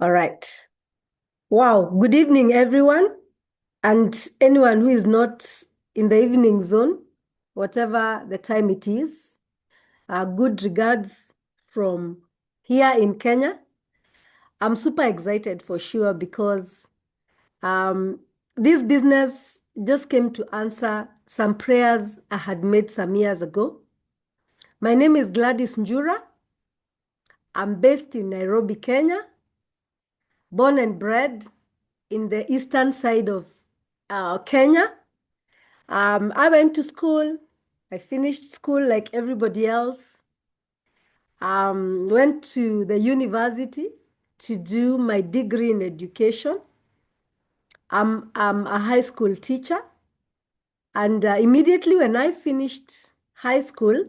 All right. Wow. Good evening, everyone, and anyone who is not in the evening zone, whatever the time it is. Good regards from here in Kenya. I'm super excited for sure because um, this business just came to answer some prayers I had made some years ago. My name is Gladys Njura. I'm based in Nairobi, Kenya, born and bred in the eastern side of Kenya. I went to school. I finished school like everybody else. Went to the university to do my degree in education. I'm a high school teacher. And immediately when I finished high school,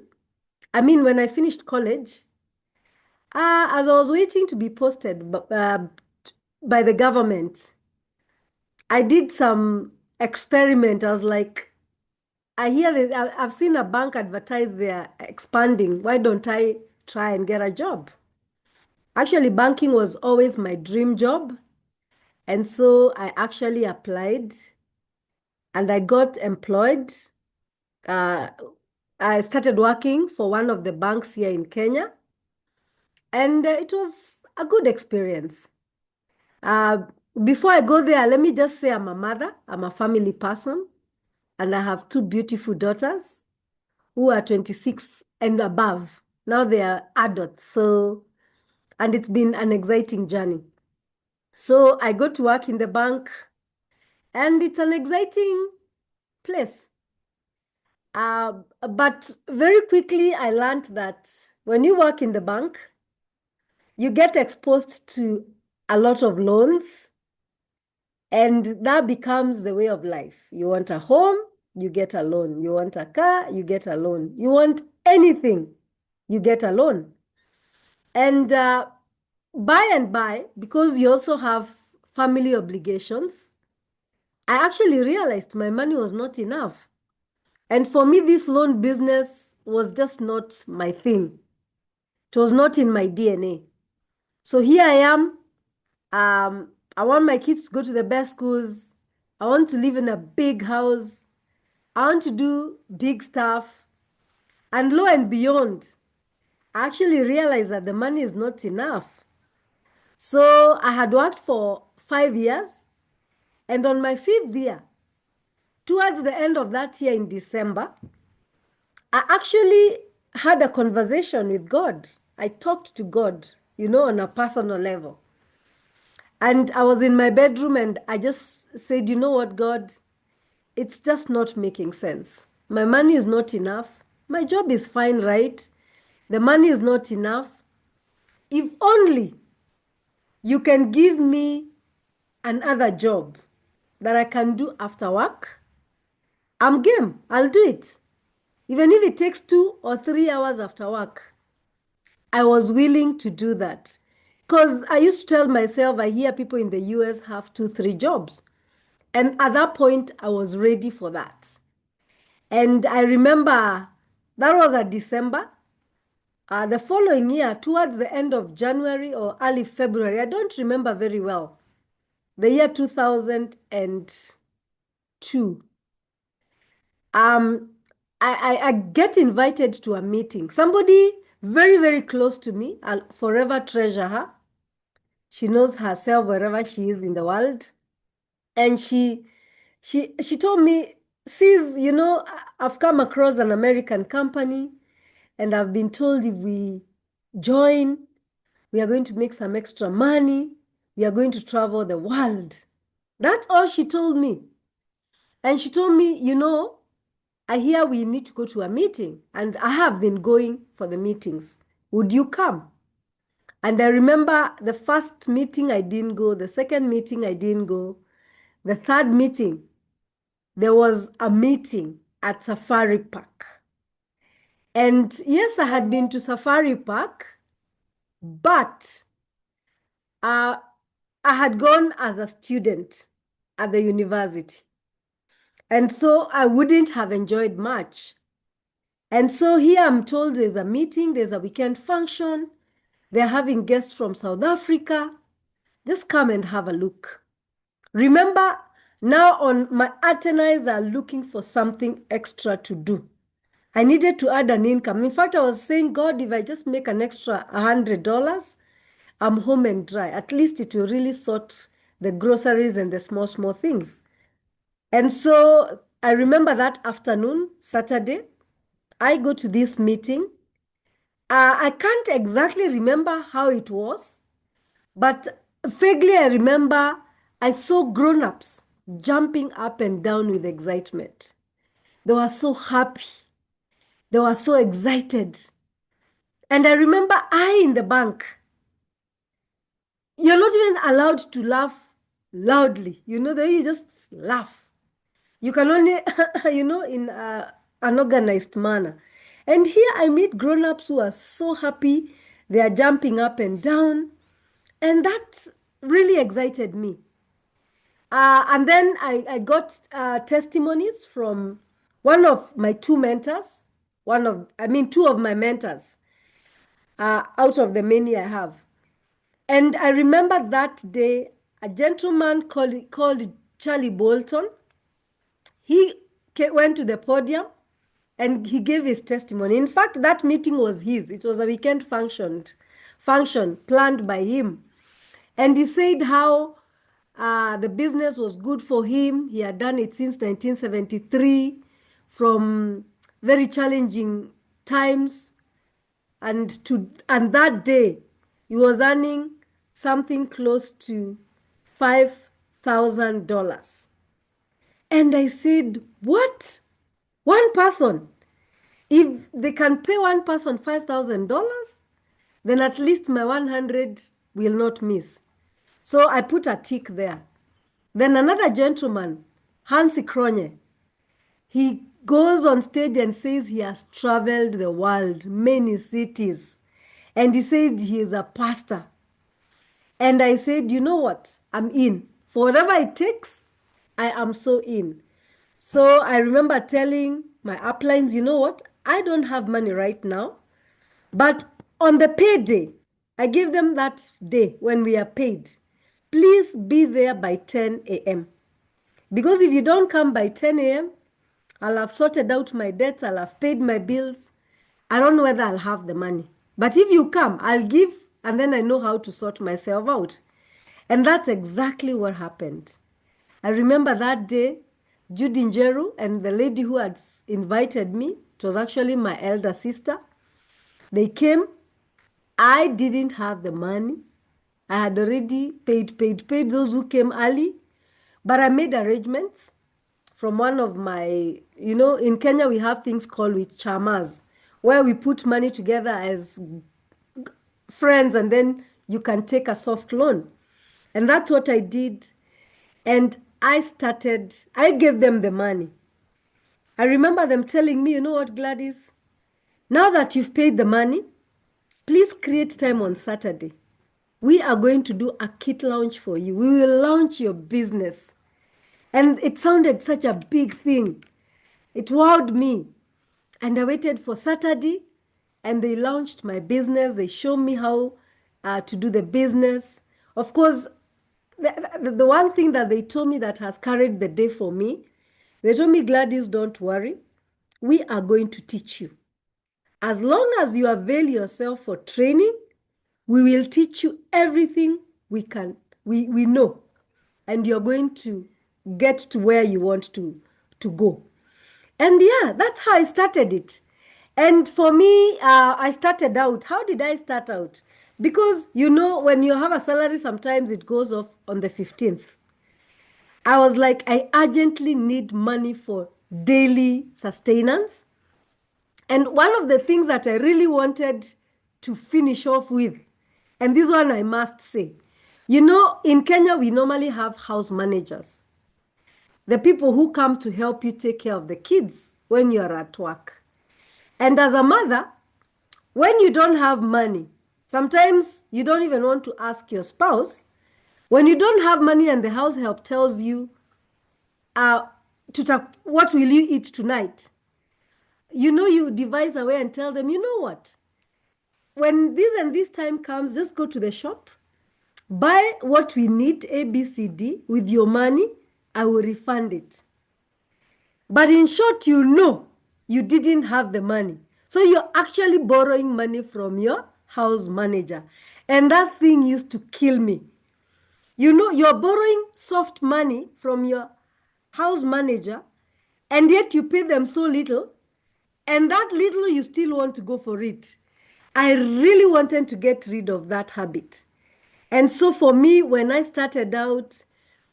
when I finished college, as I was waiting to be posted by the government, I did some experiment. I was like, I hear that I've seen a bank advertise they're expanding. Why don't I try and get a job? Actually, banking was always my dream job. And so I actually applied and I got employed. Uh, I started working for one of the banks here in Kenya. And it was a good experience. Uh, Before I go there, let me just say I'm a mother, I'm a family person, and I have two beautiful daughters who are 26 and above. Now they are adults. And it's been an exciting journey. So I go to work in the bank, and it's an exciting place. But very quickly, I learned that when you work in the bank, you get exposed to a lot of loans, and that becomes the way of life. You want a home, you get a loan. You want a car, you get a loan. You want anything, you get a loan. And by and by, because you also have family obligations, I actually realized my money was not enough. And for me, this loan business was just not my thing. It was not in my DNA. So here I am. I want my kids to go to the best schools. I want to live in a big house. I want to do big stuff. And lo and beyond, I actually realized that the money is not enough. So I had worked for 5 years. And on my fifth year, towards the end of that year in December, I actually had a conversation with God. I talked to God, on a personal level. And I was in my bedroom and I just said, you know what, God, it's just not making sense. My money is not enough. My job is fine, right? The money is not enough. If only you can give me another job that I can do after work, I'm game. I'll do it. Even if it takes 2 or 3 hours after work, I was willing to do that. Because I used to tell myself, I hear people in the US have 2, 3 jobs. And at that point, I was ready for that. And I remember that was at December. The following year, towards the end of January or early February, I don't remember very well, the year 2002, I get invited to a meeting. Somebody very, very close to me, I'll forever treasure her. She knows herself wherever she is in the world. And she told me, sis, I've come across an American company and I've been told if we join, we are going to make some extra money. We are going to travel the world. That's all she told me. And she told me, I hear we need to go to a meeting and I have been going for the meetings. Would you come? And I remember the first meeting I didn't go, the second meeting I didn't go, the third meeting, there was a meeting at Safari Park. And yes, I had been to Safari Park, but I had gone as a student at the university. And so I wouldn't have enjoyed much. And so here I'm told there's a meeting, there's a weekend function. They're having guests from South Africa. Just come and have a look. Remember, now on my attorneys are looking for something extra to do. I needed to add an income. In fact, I was saying, God, if I just make an extra $100, I'm home and dry. At least it will really sort the groceries and the small, small things. And so I remember that afternoon, Saturday, I go to this meeting. I can't exactly remember how it was, but vaguely I remember I saw grown-ups jumping up and down with excitement. They were so happy. They were so excited. And I remember I in the bank, you're not even allowed to laugh loudly. You know, the way you just laugh. You can only, in an organized manner. And here I meet grown-ups who are so happy. They are jumping up and down. And that really excited me. And then I got testimonies from one of my two mentors, two of my mentors out of the many I have. And I remember that day, a gentleman called Charlie Bolton, he went to the podium and he gave his testimony. In fact, that meeting was his. It was a weekend function planned by him. And he said how the business was good for him. He had done it since 1973 from very challenging times. And that day, he was earning something close to $5,000. And I said, what? One person? If they can pay one person $5,000, then at least my 100 will not miss. So I put a tick there. Then another gentleman, Hansi Kronje, he goes on stage and says he has traveled the world, many cities. And he said he is a pastor. And I said, you know what? I'm in. For whatever it takes, I am so in. So I remember telling my uplines, you know what? I don't have money right now. But on the payday, I give them that day when we are paid. Please be there by 10 a.m. Because if you don't come by 10 a.m., I'll have sorted out my debts, I'll have paid my bills. I don't know whether I'll have the money. But if you come, I'll give, and then I know how to sort myself out. And that's exactly what happened. I remember that day, Judy Njeru and the lady who had invited me, it was actually my elder sister, they came. I didn't have the money. I had already paid those who came early. But I made arrangements from one of my, in Kenya we have things called with chamas, where we put money together as friends and then you can take a soft loan. And that's what I did. And I gave them the money. I remember them telling me, you know what, Gladys, now that you've paid the money, please create time on Saturday. We are going to do a kit launch for you. We will launch your business. And it sounded such a big thing. It wowed me. And I waited for Saturday and they launched my business. They showed me how to do the business. Of course, the one thing that they told me that has carried the day for me, they told me, Gladys, don't worry. We are going to teach you. As long as you avail yourself for training, we will teach you everything we know. And you're going to get to where you want to go. And yeah, that's how I started it. And for me, I started out. How did I start out? Because, when you have a salary, sometimes it goes off on the 15th. I was like, I urgently need money for daily sustenance. And one of the things that I really wanted to finish off with, and this one I must say, in Kenya, we normally have house managers, the people who come to help you take care of the kids when you're at work. And as a mother, when you don't have money, sometimes you don't even want to ask your spouse. When you don't have money and the house help tells you, what will you eat tonight? You devise a way and tell them, you know what? When this and this time comes, just go to the shop, buy what we need, A, B, C, D, with your money, I will refund it. But in short, you didn't have the money. So you're actually borrowing money from your house manager. And that thing used to kill me. You're borrowing soft money from your house manager, and yet you pay them so little, and that little you still want to go for it. I really wanted to get rid of that habit. And so for me, when I started out,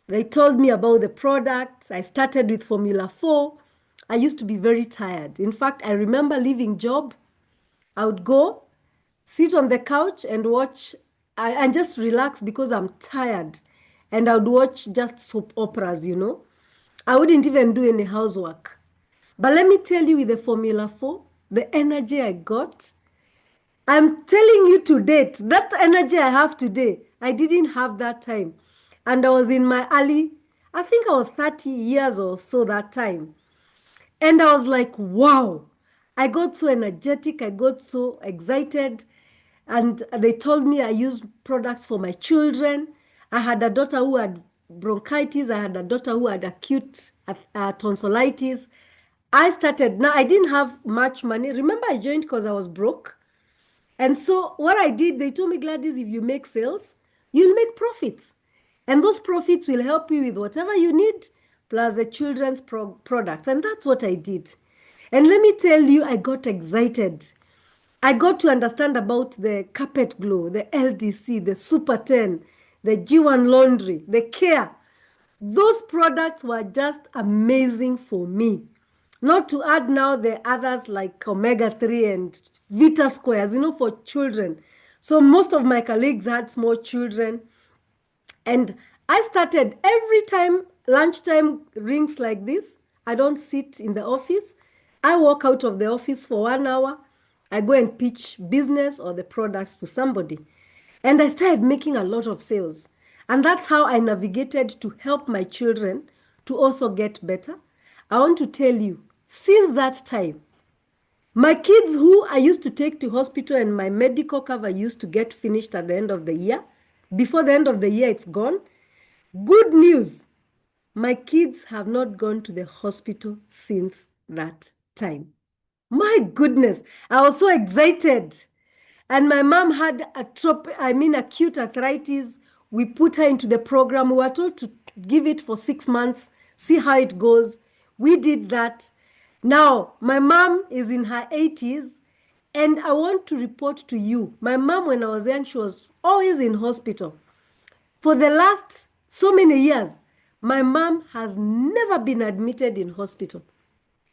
they told me about the products. I started with Formula 4. I used to be very tired. In fact, I remember leaving job. I would go, sit on the couch and watch, and just relax because I'm tired. And I would watch just soap operas. I wouldn't even do any housework. But let me tell you, with the Formula 4, the energy I got, I'm telling you to date, that energy I have today, I didn't have that time. And I was in my early, I think I was 30 years or so that time. And I was like, wow, I got so energetic, I got so excited. And they told me I use products for my children. I had a daughter who had bronchitis. I had a daughter who had acute tonsillitis. Now I didn't have much money. Remember, I joined because I was broke. And so what I did, they told me, Gladys, if you make sales, you'll make profits. And those profits will help you with whatever you need, plus the children's products. And that's what I did. And let me tell you, I got excited. I got to understand about the Carpet Glow, the LDC, the Super 10, the G1 Laundry, the Care. Those products were just amazing for me. Not to add now the others like omega-3 and Vita Squares, for children. So most of my colleagues had small children. And I started every time lunchtime rings like this. I don't sit in the office. I walk out of the office for 1 hour. I go and pitch business or the products to somebody. And I started making a lot of sales. And that's how I navigated to help my children to also get better. I want to tell you, since that time, my kids who I used to take to hospital and my medical cover used to get finished at the end of the year, before the end of the year, it's gone. Good news, my kids have not gone to the hospital since that time. My goodness, I was so excited. And my mom had acute arthritis. We put her into the program. We were told to give it for 6 months, see how it goes. We did that. Now, my mom is in her 80s, and I want to report to you, my mom, when I was young, she was always in hospital. For the last so many years, my mom has never been admitted in hospital.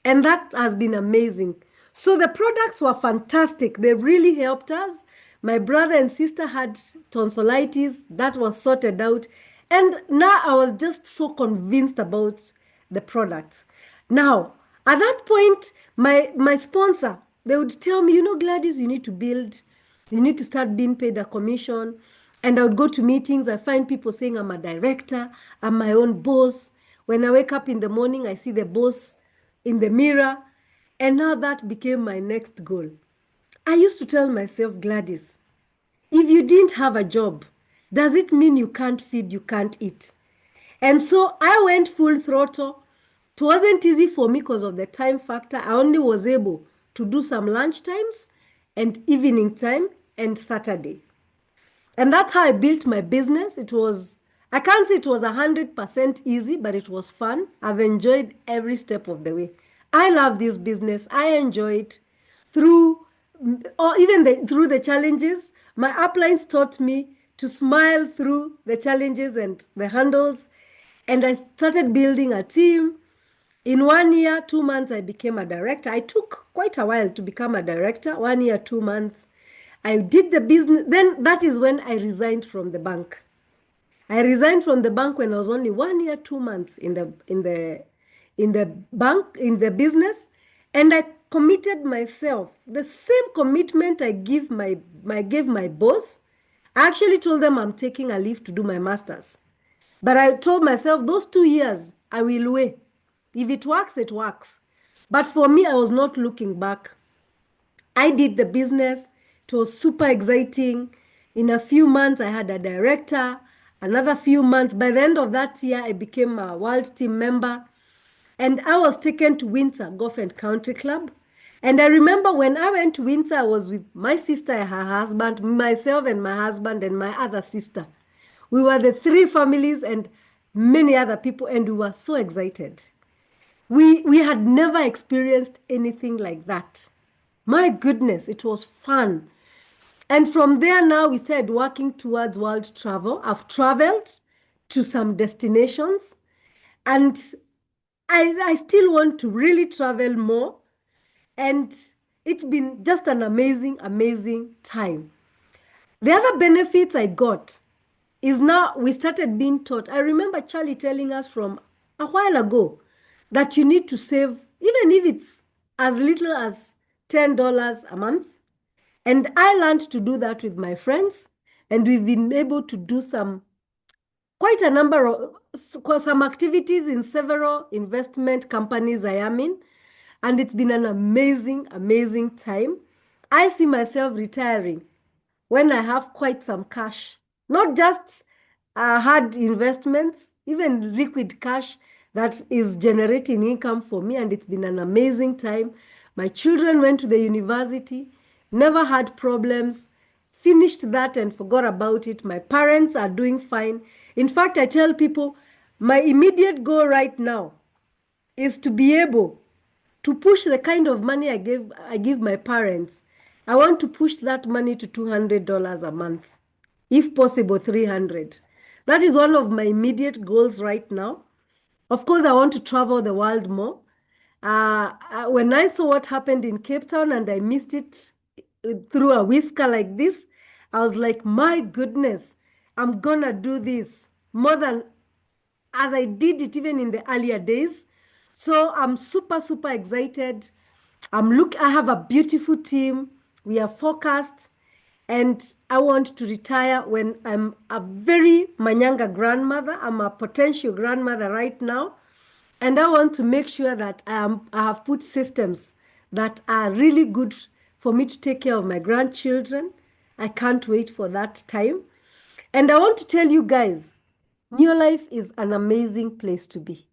And that has been amazing. So the products were fantastic. They really helped us. My brother and sister had tonsillitis. That was sorted out. And now I was just so convinced about the products. Now, at that point, my sponsor, they would tell me, Gladys, you need to start being paid a commission. And I would go to meetings. I find people saying I'm a director, I'm my own boss. When I wake up in the morning, I see the boss in the mirror. And now that became my next goal. I used to tell myself, Gladys, if you didn't have a job, does it mean you can't feed, you can't eat? And so I went full throttle. It wasn't easy for me because of the time factor. I only was able to do some lunch times and evening time and Saturday. And that's how I built my business. I can't say it was 100% easy, but it was fun. I've enjoyed every step of the way. I love this business. I enjoy it through the challenges. My uplines taught me to smile through the challenges and the handles. And I started building a team. In 1 year, 2 months, I became a director. I took quite a while to become a director, 1 year, 2 months. I did the business. Then that is when I resigned from the bank. I resigned from the bank when I was only 1 year, 2 months in the bank, in the business, and I committed myself. The same commitment I gave my boss. I actually told them I'm taking a leave to do my master's. But I told myself those 2 years, I will wait. If it works, it works. But for me, I was not looking back. I did the business. It was super exciting. In a few months, I had a director. Another few months, by the end of that year, I became a world team member. And I was taken to Windsor Golf and Country Club. And I remember when I went to Windsor, I was with my sister and her husband, myself and my husband and my other sister. We were the three families and many other people, and we were so excited. We had never experienced anything like that. My goodness, it was fun. And from there now we started working towards world travel. I've traveled to some destinations, and I still want to really travel more. And it's been just an amazing, amazing time. The other benefits I got is now we started being taught. I remember Charlie telling us from a while ago that you need to save, even if it's as little as $10 a month. And I learned to do that with my friends. And we've been able to do quite a number of some activities in several investment companies I am in. And it's been an amazing, amazing time. I see myself retiring when I have quite some cash, not just hard investments, even liquid cash that is generating income for me. And it's been an amazing time. My children went to the university, never had problems, finished that and forgot about it. My parents are doing fine. In fact, I tell people my immediate goal right now is to be able to push the kind of money I give my parents. I want to push that money to $200 a month, if possible, 300. That is one of my immediate goals right now. Of course, I want to travel the world more. When I saw what happened in Cape Town and I missed it through a whisker like this, I was like, my goodness, I'm gonna do this more than as I did it even in the earlier days. So I'm super, super excited. I have a beautiful team. We are focused, and I want to retire when I'm a very manyanga grandmother. I'm a potential grandmother right now. And I want to make sure that I have put systems that are really good for me to take care of my grandchildren. I can't wait for that time. And I want to tell you guys, Neolife is an amazing place to be.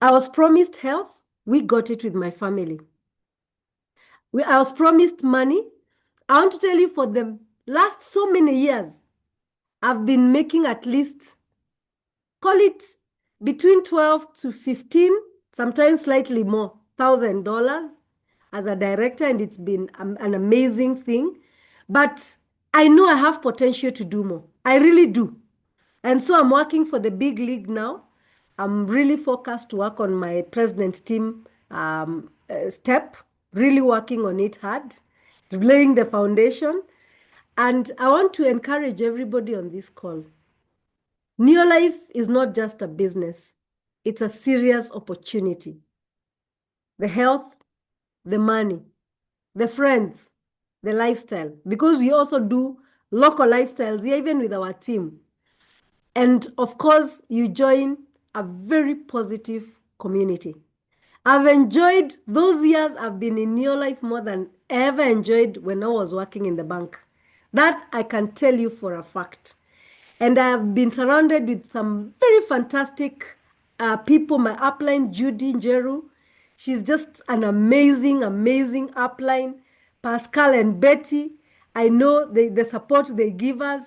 I was promised health. We got it with my family. I was promised money. I want to tell you, for the last so many years, I've been making at least, call it between 12 to 15, sometimes slightly more, $1,000 as a director, and it's been an amazing thing. But I know I have potential to do more. I really do. And so I'm working for the big league now. I'm really focused to work on my president team step, really working on it hard, laying the foundation. And I want to encourage everybody on this call. Neolife is not just a business. It's a serious opportunity. The health, the money, the friends, the lifestyle, because we also do local lifestyles here, even with our team. And of course, you join a very positive community. I've enjoyed those years I've been in Neolife more than I ever enjoyed when I was working in the bank. That I can tell you for a fact. And I have been surrounded with some very fantastic people. My upline, Judy Njeru, she's just an amazing, amazing upline. Pascal and Betty, I know the support they give us.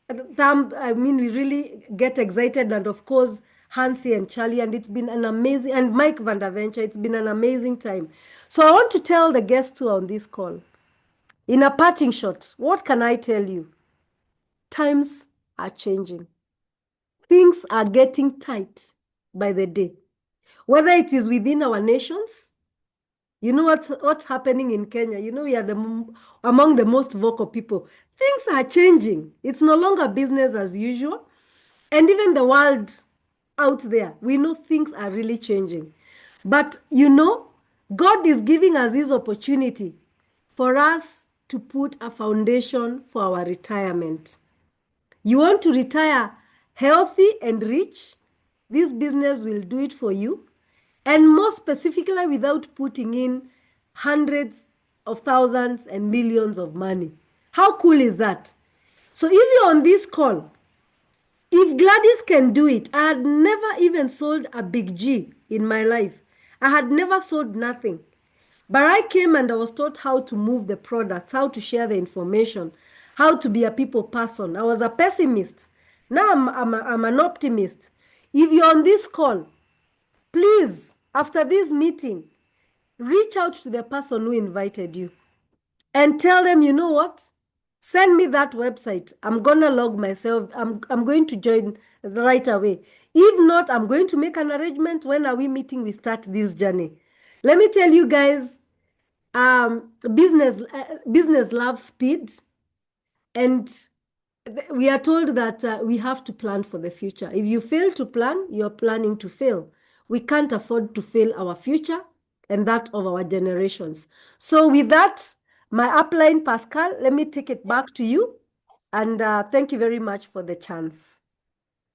We really get excited. And of course, Hansi and Charlie, and it's been an amazing, and Mike Vanderventure, it's been an amazing time. So I want to tell the guests who are on this call, in a parting shot, what can I tell you? Times are changing. Things are getting tight by the day. Whether it is within our nations, you know what's happening in Kenya. You know, we are among the most vocal people. Things are changing. It's no longer business as usual. And even the world out there, we know things are really changing. But you know, God is giving us this opportunity for us to put a foundation for our retirement. You want to retire healthy and rich? This business will do it for you. And more specifically, without putting in hundreds of thousands and millions of money. How cool is that? So if you're on this call, if Gladys can do it, I had never even sold a big G in my life. I had never sold nothing. But I came and I was taught how to move the products, how to share the information, how to be a people person. I was a pessimist. Now I'm an optimist. If you're on this call, please, after this meeting, reach out to the person who invited you and tell them, you know what? Send me that website. I'm gonna log myself. I'm going to join right away. If not, I'm going to make an arrangement. When are we meeting? We start this journey. Let me tell you guys, business loves speed, and we are told that we have to plan for the future. If you fail to plan, you're planning to fail. We can't afford to fail our future and that of our generations. So with that, my upline, Pascal, let me take it back to you. And thank you very much for the chance.